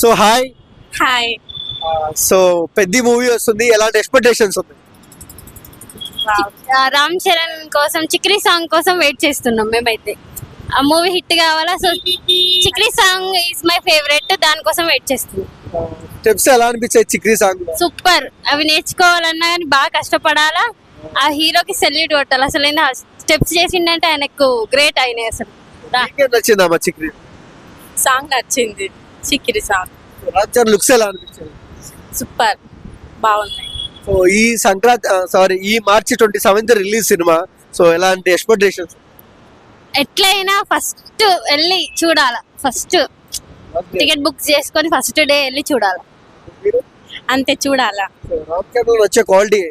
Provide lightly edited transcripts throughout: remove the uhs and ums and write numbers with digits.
So hi. Hi. So పెద్ద movie వస్తుంది, ఎలాంటి ఎక్స్పెక్టేషన్స్ ఉంది? రామ్ చరణ్ కోసం చిక్రీ సాంగ్ కోసం వెయిట్ చేస్తున్నాం మేమైతే. ఆ మూవీ హిట్ కావాలా, so Chikiri song is my favourite, దానికోసం వెయిట్ చేస్తున్నాం. స్టెప్స్ ఎలా అనిపించాయి చిక్రీ సాంగ్? సూపర్, అవి నేర్చుకోవాలన్నా కానీ బాగా కష్టపడాలా. ఆ హీరోకి సెల్యూట్ కొట్టాలి. అసలు స్టెప్స్ చేసిండంటే ఆయనకు గ్రేట్ అయినాయి. అసలు నచ్చిందమ్మా చిక్రీ సాంగ్ నచ్చింది. చిక్రీ సాంగ్ రామ్ చరణ్ లుక్స్ ఎలా అనిపించాయి? సూపర్, బాగున్నాయి. సో ఈ సంక్రాంతి ఈ మార్చి 27th రిలీజ్ సినిమా, సో ఎలాంటి ఎక్స్పెక్టేషన్స్? ఎట్లయినా ఫస్ట్ వెళ్ళి చూడాల. ఫస్ట్ టికెట్ బుక్ చేసుకొని ఫస్ట్ డే వెళ్ళి చూడాల, అంతే చూడాలా. రామ్ చరణ్ వచ్చే క్వాలిటీ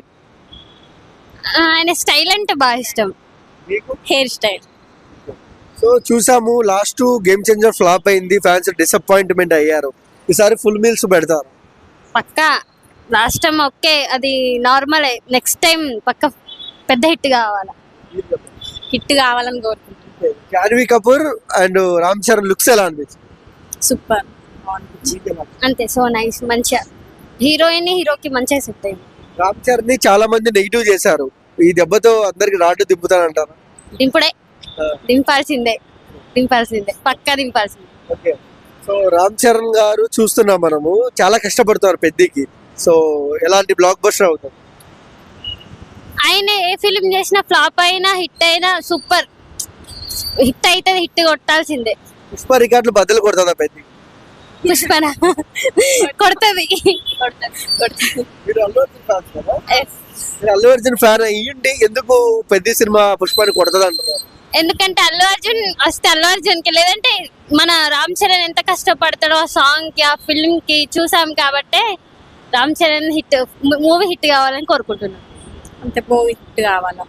ఆయన స్టైల్ అంటే బాగా ఇష్టం, హెయిర్ స్టైల్. సో చూసాము, లాస్ట్ గేమ్ చేంజర్ ఫ్లాప్ అయింది, ఫ్యాన్స్ డిసప్పాయింట్మెంట్ అయ్యారు. ఈసారి ఫుల్ మీల్స్ పెడతారు పక్కా. లాస్ట్ టైం ఓకే, అది నార్మలే. నెక్స్ట్ టైం పక్క పెద్ద హిట్ కావాలా, హిట్ కావాలని కోరుకుంటున్నాను. జాన్వీ కపూర్ అండ్ రామ్ చరణ్ లుక్స్ ఎలా అనిపించింది? సూపర్, అంతే. సో నైస్, మంచిగా హీరోయిన్ హీరోకి మంచిగా సెట్ అయింది. రామ్ చరణ్ ని చాలా మంది నెగిటివ్ చేశారు, ఈ దెబ్బతో అందరికి రాడ్డు దింపుతానంటారు. దింపుడే, దింపాల్సిందే, పక్కా దింపాల్సిందే. ఓకే. సో రామ్ చరణ్ గారు చూస్తున్నాం మనము, చాలా కష్టపడుతున్నారు పెద్దకి. సో ఎలాంటి బ్లాక్ బస్టర్ అవుతారు? ఆయన ఏ ఫిలిం చేసినా ఫ్లాప్ అయినా హిట్ అయినా సూపర్ హిట్ అయితే హిట్ కొట్టాల్సిందే. పుష్ప రికార్డులు బద్దలు కొడుతుందా పెద్ద? పుష్పన కొడుతుంది. మీరు అల్లు అర్జున్ ఫ్యాన్స్ కదా? మీరు అల్లు అర్జున్ ఫ్యాన్ అయ్యండి, ఎందుకు పెద్ద సినిమా పుష్పాన్ని కొడుతుంది అంటున్నారు? ఎందుకంటే అల్లు అర్జున్ వస్తే అల్లు అర్జున్ కి, లేదంటే మన రామ్ చరణ్ ఎంత కష్టపడతాడో ఆ సాంగ్ కి, ఆ ఫిల్మ్ కి చూసాం కాబట్టి రామ్ చరణ్ మూవీ హిట్ కావాలని కోరుకుంటున్నాం. అంతే, మూవీ హిట్ కావాలా.